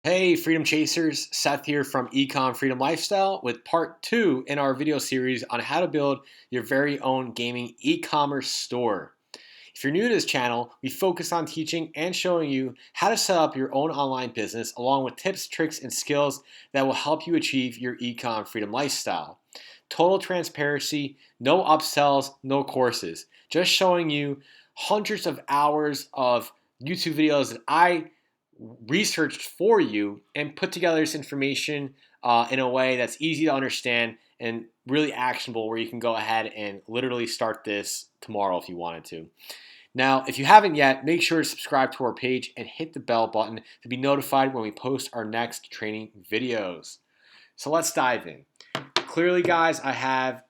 Hey, Freedom Chasers, Seth here from Ecom Freedom Lifestyle with part two in our video series on how to build your very own gaming e-commerce store. If you're new to this channel, we focus on teaching and showing you how to set up your own online business along with tips, tricks, and skills that will help you achieve your Ecom Freedom Lifestyle. Total transparency, no upsells, no courses. Just showing you hundreds of hours of YouTube videos that I researched for you and put together this information in a way that's easy to understand and really actionable where you can go ahead and literally start this tomorrow if you wanted to. Now, if you haven't yet, make sure to subscribe to our page and hit the bell button to be notified when we post our next training videos. So let's dive in. Clearly, guys, I have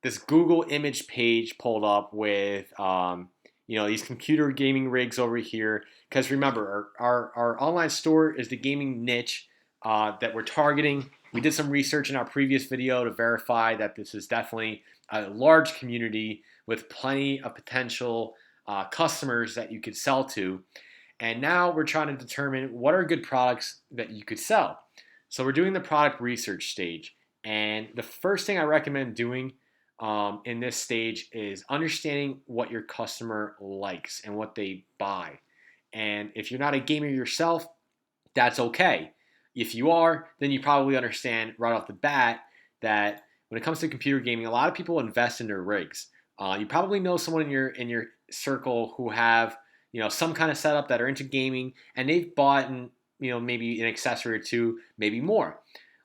this Google image page pulled up with these computer gaming rigs over here. Because remember, our online store is the gaming niche that we're targeting. We did some research in our previous video to verify that this is definitely a large community with plenty of potential customers that you could sell to. And now we're trying to determine what are good products that you could sell. So we're doing the product research stage. And the first thing I recommend doing in this stage is understanding what your customer likes and what they buy. And if you're not a gamer yourself, that's okay. If you are, then you probably understand right off the bat that when it comes to computer gaming, a lot of people invest in their rigs. You probably know someone in your circle who have some kind of setup that are into gaming, and they've bought maybe an accessory or two, maybe more.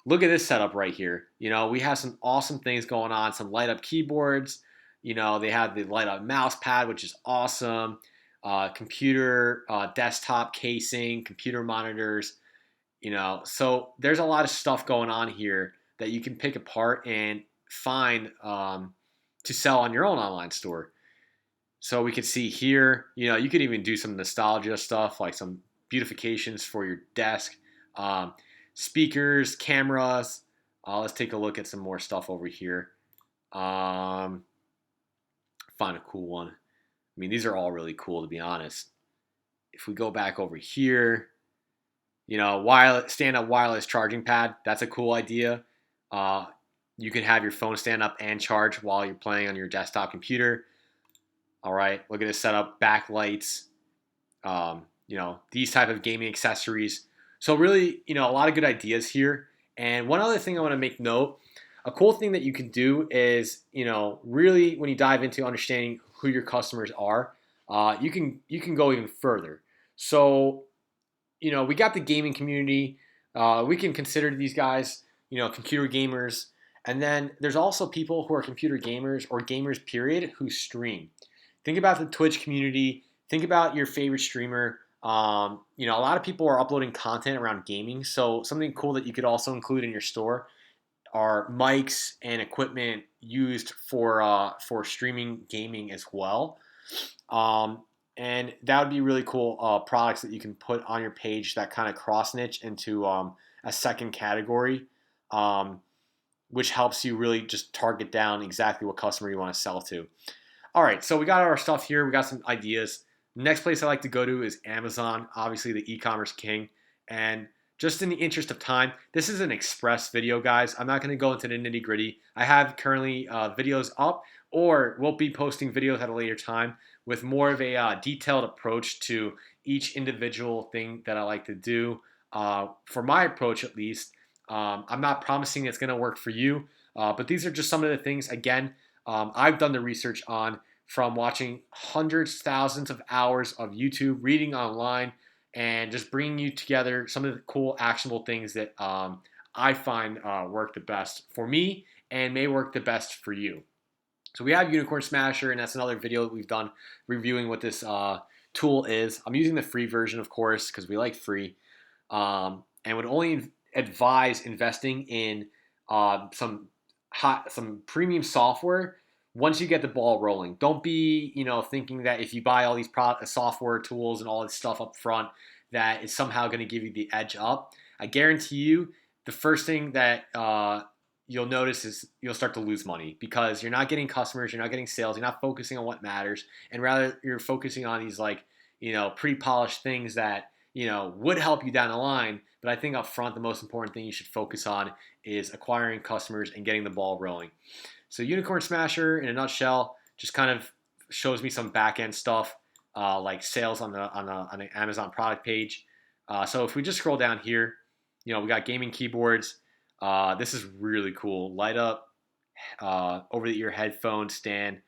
Look at this setup right here. We have some awesome things going on. Some light up keyboards. They have the light up mouse pad, which is awesome. Computer, desktop casing, computer monitors. So there's a lot of stuff going on here that you can pick apart and find to sell on your own online store. So we can see here, you could even do some nostalgia stuff like some beautifications for your desk. Speakers, cameras. Let's take a look at some more stuff over here. Find a cool one. I mean, these are all really cool, to be honest. If we go back over here, stand-up wireless charging pad. That's a cool idea. You can have your phone stand up and charge while you're playing on your desktop computer. All right, look at this setup. Backlights. These type of gaming accessories. So really, a lot of good ideas here. And one other thing I want to make note, a cool thing that you can do is, really when you dive into understanding who your customers are, you can go even further. So, we got the gaming community. We can consider these guys, computer gamers. And then there's also people who are computer gamers or gamers period who stream. Think about the Twitch community. Think about your favorite streamer. A lot of people are uploading content around gaming, so something cool that you could also include in your store are mics and equipment used for streaming gaming as well. And that would be really cool products that you can put on your page that kind of cross niche into a second category, which helps you really just target down exactly what customer you want to sell to. All right, so we got our stuff here. We got some ideas. Next place I like to go to is Amazon, obviously the e-commerce king. And just in the interest of time, this is an express video, guys. I'm not going to go into the nitty gritty. I have currently videos up, or we'll be posting videos at a later time with more of a detailed approach to each individual thing that I like to do. For my approach, at least, I'm not promising it's going to work for you, but these are just some of the things, again, I've done the research on from watching hundreds, thousands of hours of YouTube, reading online, and just bringing you together some of the cool, actionable things that I find work the best for me and may work the best for you. So we have Unicorn Smasher, and that's another video that we've done reviewing what this tool is. I'm using the free version, of course, because we like free, and would only advise investing in some premium software once you get the ball rolling. Don't be, thinking that if you buy all these software tools and all this stuff up front, that it's somehow going to give you the edge up. I guarantee you, the first thing that you'll notice is you'll start to lose money because you're not getting customers, you're not getting sales, you're not focusing on what matters, and rather you're focusing on these pretty polished things that would help you down the line. But I think up front, the most important thing you should focus on is acquiring customers and getting the ball rolling. So Unicorn Smasher, in a nutshell, just kind of shows me some back end stuff, like sales on the Amazon product page. So if we just scroll down here, we got gaming keyboards. This is really cool. Light up over the ear headphone stand,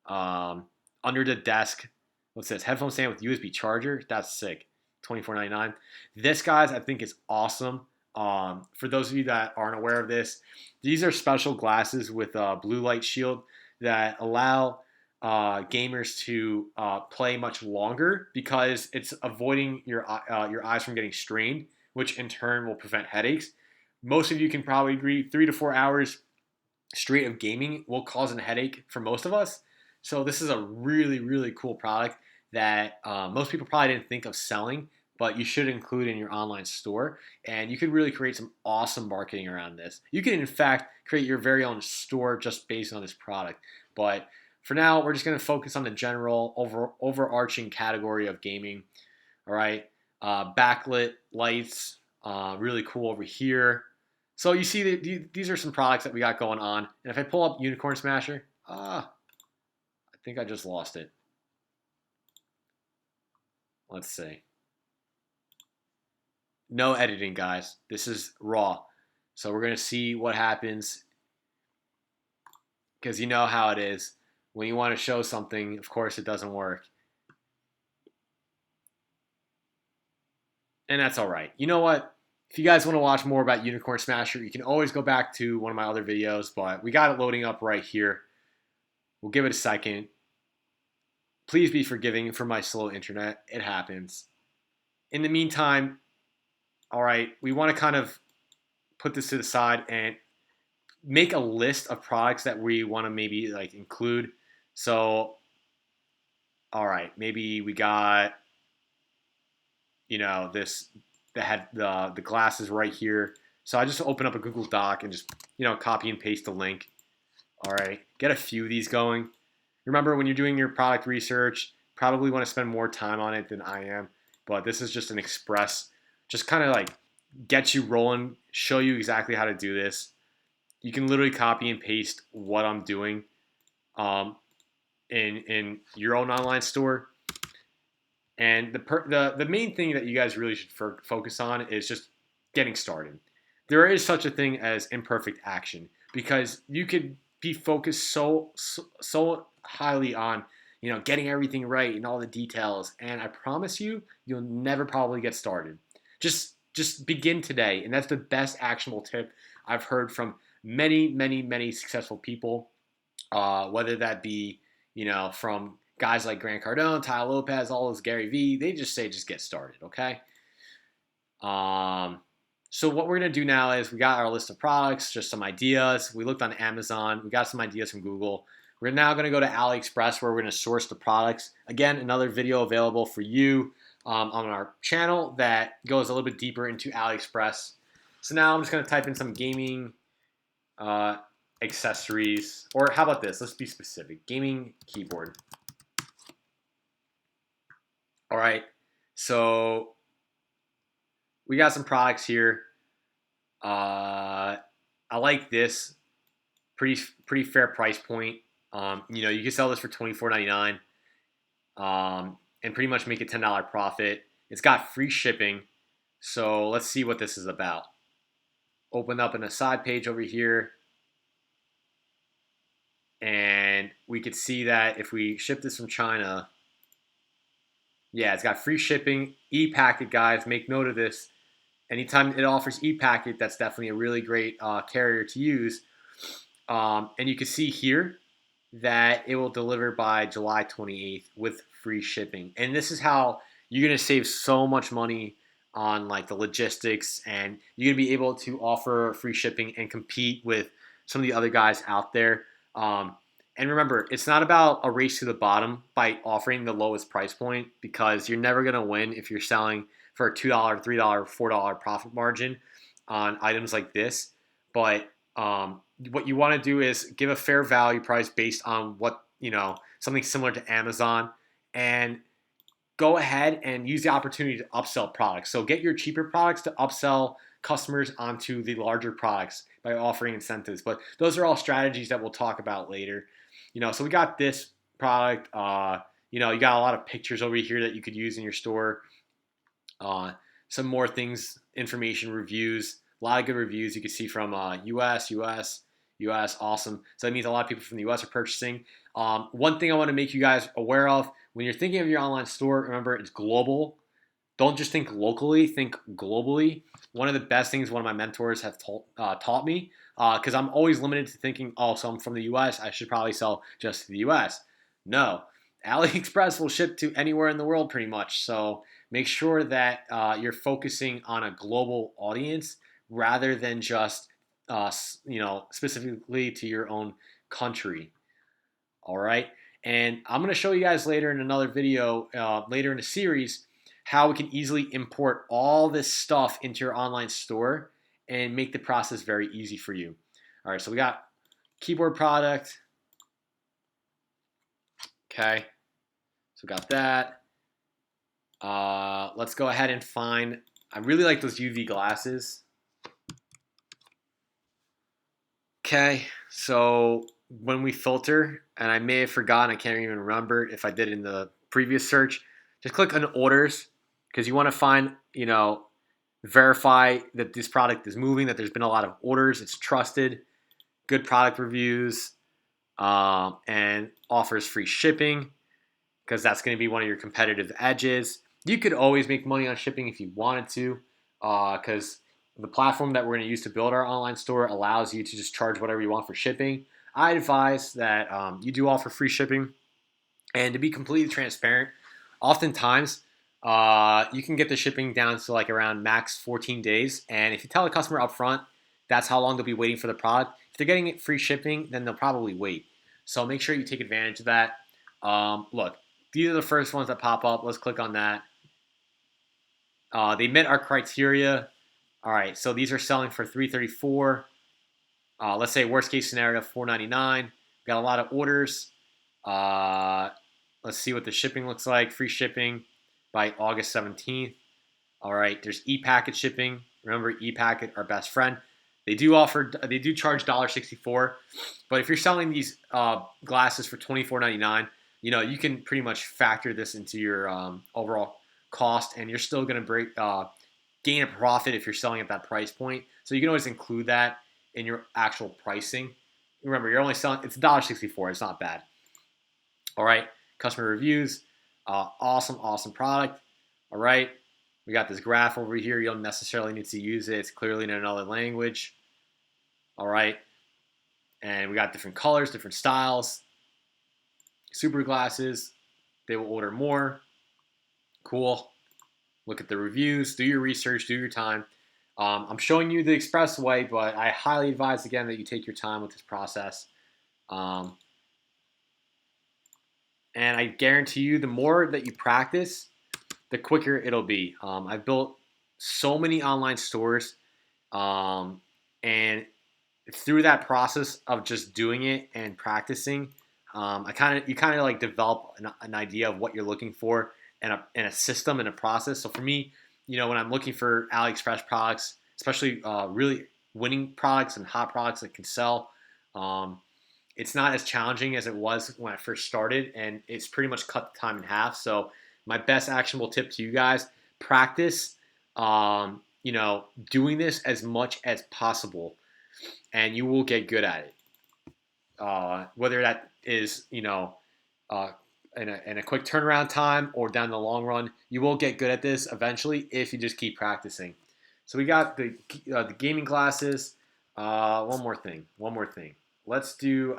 under the desk. What's this? Headphone stand with USB charger. That's sick. $24.99. This, guys, I think is awesome. For those of you that aren't aware of this, these are special glasses with a blue light shield that allow gamers to play much longer because it's avoiding your eyes from getting strained, which in turn will prevent headaches. Most of you can probably agree 3 to 4 hours straight of gaming will cause a headache for most of us. So this is a really, really cool product that most people probably didn't think of selling, but you should include in your online store. And you could really create some awesome marketing around this. You can, in fact, create your very own store just based on this product. But for now, we're just going to focus on the general overarching category of gaming. All right, backlit lights, really cool over here. So you see that these are some products that we got going on. And if I pull up Unicorn Smasher, I think I just lost it. Let's see. No editing, guys. This is raw. So we're going to see what happens, because you know how it is. When you want to show something, of course, it doesn't work. And that's all right. You know what? If you guys want to watch more about Unicorn Smasher, you can always go back to one of my other videos, but we got it loading up right here. We'll give it a second. Please be forgiving for my slow internet. It happens. In the meantime, all right, we want to kind of put this to the side and make a list of products that we want to maybe like include. So, all right, maybe we got, this that had the glasses right here. So I just open up a Google Doc and just, copy and paste the link. All right, get a few of these going. Remember, when you're doing your product research, probably want to spend more time on it than I am. But this is just an express, just kind of like get you rolling, show you exactly how to do this. You can literally copy and paste what I'm doing in your own online store. And the main thing that you guys really should focus on is just getting started. There is such a thing as imperfect action, because you could be focused so highly on getting everything right and all the details, and I promise you, you'll never probably get started. Just begin today, and that's the best actionable tip I've heard from many successful people, whether that be from guys like Grant Cardone, Tai Lopez, all those Gary Vee. They just say just get started, okay? So what we're going to do now is we got our list of products, just some ideas. We looked on Amazon. We got some ideas from Google. We're now going to go to AliExpress, where we're going to source the products. Again, another video available for you on our channel that goes a little bit deeper into AliExpress. So now I'm just going to type in some gaming accessories. Or how about this? Let's be specific. Gaming keyboard. All right. So we got some products here. I like this. Pretty fair price point. You can sell this for $24.99 and pretty much make a $10 profit. It's got free shipping. So let's see what this is about. Open up in a side page over here. And we could see that if we ship this from China, yeah, it's got free shipping. ePacket, guys, make note of this. Anytime it offers ePacket, that's definitely a really great carrier to use. And you can see here that it will deliver by July 28th with free shipping. And this is how you're going to save so much money on like the logistics, and you're going to be able to offer free shipping and compete with some of the other guys out there. And remember, it's not about a race to the bottom by offering the lowest price point, because you're never going to win if you're selling for a $2, $3, $4 profit margin on items like this. But what you want to do is give a fair value price based on what, something similar to Amazon. And go ahead and use the opportunity to upsell products. So get your cheaper products to upsell customers onto the larger products by offering incentives. But those are all strategies that we'll talk about later. So we got this product. You got a lot of pictures over here that you could use in your store. Some more things, information, reviews, a lot of good reviews you can see from US, awesome. So that means a lot of people from the US are purchasing. One thing I want to make you guys aware of, when you're thinking of your online store, remember it's global. Don't just think locally, think globally. One of the best things one of my mentors have taught me, because I'm always limited to thinking, oh, so I'm from the US, I should probably sell just to the US. No, AliExpress will ship to anywhere in the world pretty much. So make sure that you're focusing on a global audience rather than just specifically to your own country. All right. And I'm going to show you guys later in another video, later in the series, how we can easily import all this stuff into your online store and make the process very easy for you. All right. So we got keyboard product. Okay. So we got that. Let's go ahead and find, I really like those UV glasses. Okay, so when we filter, and I may have forgotten, I can't even remember if I did it in the previous search, just click on orders, because you want to find, verify that this product is moving, that there's been a lot of orders, it's trusted, good product reviews, and offers free shipping, because that's going to be one of your competitive edges. You could always make money on shipping if you wanted to, because the platform that we're going to use to build our online store allows you to just charge whatever you want for shipping. I advise that you do offer free shipping. And to be completely transparent, oftentimes you can get the shipping down to like around max 14 days. And if you tell the customer up front, that's how long they'll be waiting for the product. If they're getting it free shipping, then they'll probably wait. So make sure you take advantage of that. Look, these are the first ones that pop up. Let's click on that. They met our criteria. All right, so these are selling for $334. Let's say worst case scenario, $499. Got a lot of orders. Let's see what the shipping looks like. Free shipping by August 17th. All right, there's ePacket shipping. Remember, ePacket, our best friend. They do charge $1.64. But if you're selling these glasses for $24.99, you can pretty much factor this into your overall cost, and you're still going to gain a profit if you're selling at that price point. So you can always include that in your actual pricing. Remember, you're only selling, it's $1.64. It's not bad. All right, customer reviews. Awesome product. All right, we got this graph over here. You don't necessarily need to use it. It's clearly in another language. All right, and we got different colors, different styles. Super glasses. They will order more. Cool. Look at the reviews, do your research, do your time. I'm showing you the express way, but I highly advise, again, that you take your time with this process. And I guarantee you, the more that you practice, the quicker it'll be. I've built so many online stores, and through that process of just doing it and practicing, you kind of like develop an idea of what you're looking for, and a system and a process. So for me, when I'm looking for AliExpress products, especially really winning products and hot products that can sell, it's not as challenging as it was when I first started, and it's pretty much cut the time in half. So my best actionable tip to you guys: practice, doing this as much as possible, and you will get good at it. Whether that is, in a quick turnaround time or down the long run, you will get good at this eventually if you just keep practicing. So we got the gaming glasses. One more thing. Let's do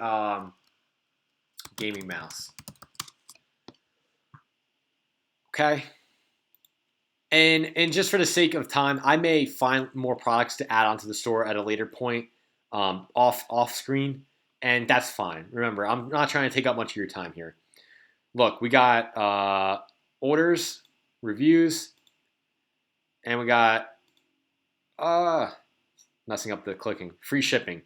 gaming mouse. Okay. And just for the sake of time, I may find more products to add onto the store at a later point, off screen, and that's fine. Remember, I'm not trying to take up much of your time here. Look, we got orders, reviews, and we got messing up the clicking, free shipping.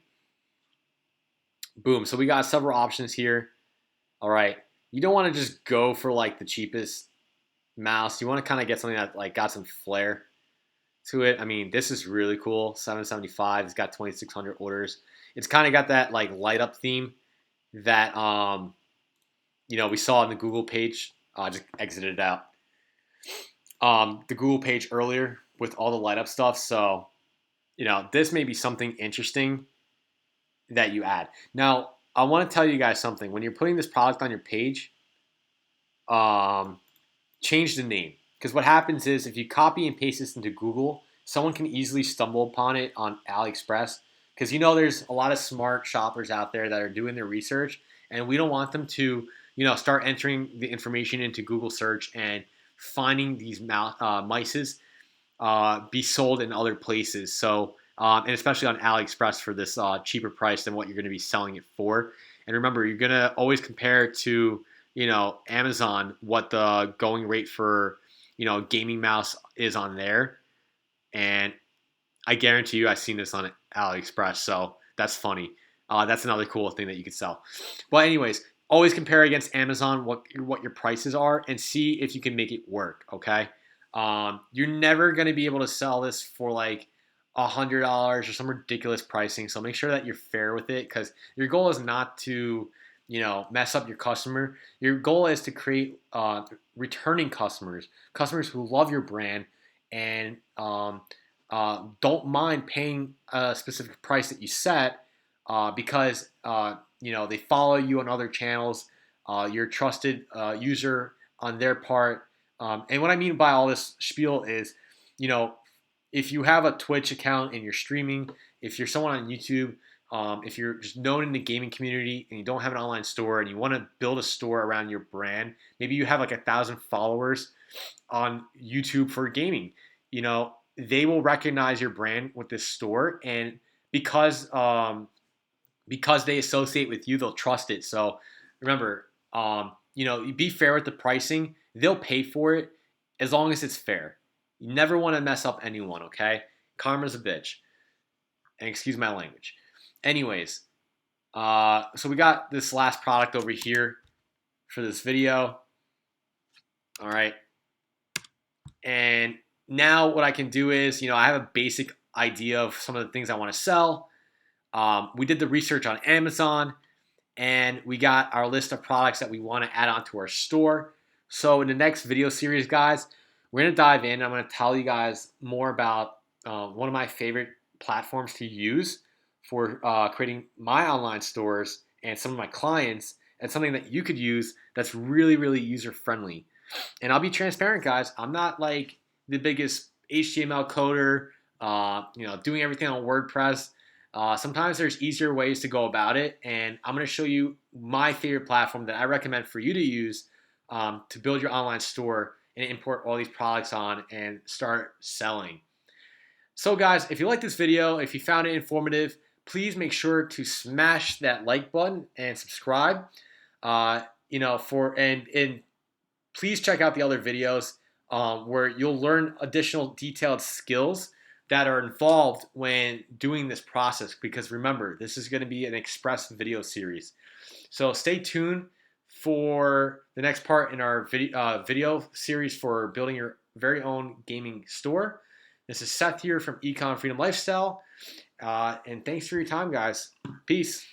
Boom. So we got several options here. All right. You don't want to just go for like the cheapest mouse, you want to kind of get something that like got some flair to it. I mean, this is really cool. 775. It's got 2,600 orders. It's kind of got that like light up theme that we saw on the Google page. I just exited it out. The Google page earlier with all the light up stuff. So this may be something interesting that you add. Now, I want to tell you guys something. When you're putting this product on your page, change the name. Because what happens is if you copy and paste this into Google, someone can easily stumble upon it on AliExpress. Because there's a lot of smart shoppers out there that are doing their research, and we don't want them to, start entering the information into Google search and finding these mices be sold in other places. So, and especially on AliExpress for this cheaper price than what you're going to be selling it for. And remember, you're going to always compare it to, Amazon, what the going rate for, gaming mouse is on there. And I guarantee you I've seen this on AliExpress. So that's funny. That's another cool thing that you could sell. But anyways, always compare against Amazon what your prices are and see if you can make it work, okay? You're never going to be able to sell this for like $100 or some ridiculous pricing. So make sure that you're fair with it, because your goal is not to, mess up your customer. Your goal is to create returning customers who love your brand and don't mind paying a specific price that you set because they follow you on other channels. You're a trusted user on their part. And what I mean by all this spiel is, if you have a Twitch account and you're streaming, if you're someone on YouTube, if you're just known in the gaming community and you don't have an online store and you want to build a store around your brand, maybe you have like 1,000 followers on YouTube for gaming, they will recognize your brand with this store, and because they associate with you, they'll trust it. So remember, be fair with the pricing. They'll pay for it as long as it's fair. You never want to mess up anyone, okay? Karma's a bitch. And excuse my language. Anyways, so we got this last product over here for this video. All right. And now what I can do is, I have a basic idea of some of the things I want to sell. We did the research on Amazon, and we got our list of products that we want to add onto our store. So in the next video series, guys, we're going to dive in. I'm going to tell you guys more about one of my favorite platforms to use for creating my online stores and some of my clients, and something that you could use that's really, really user-friendly. And I'll be transparent, guys. I'm not like the biggest HTML coder, doing everything on WordPress. Sometimes there's easier ways to go about it, and I'm going to show you my favorite platform that I recommend for you to use to build your online store and import all these products on and start selling. So guys, if you like this video, if you found it informative, please make sure to smash that like button and subscribe. And please check out the other videos where you'll learn additional detailed skills that are involved when doing this process, because remember, this is going to be an express video series. So stay tuned for the next part in our video series for building your very own gaming store. This is Seth here from Econ Freedom Lifestyle, and thanks for your time, guys. Peace.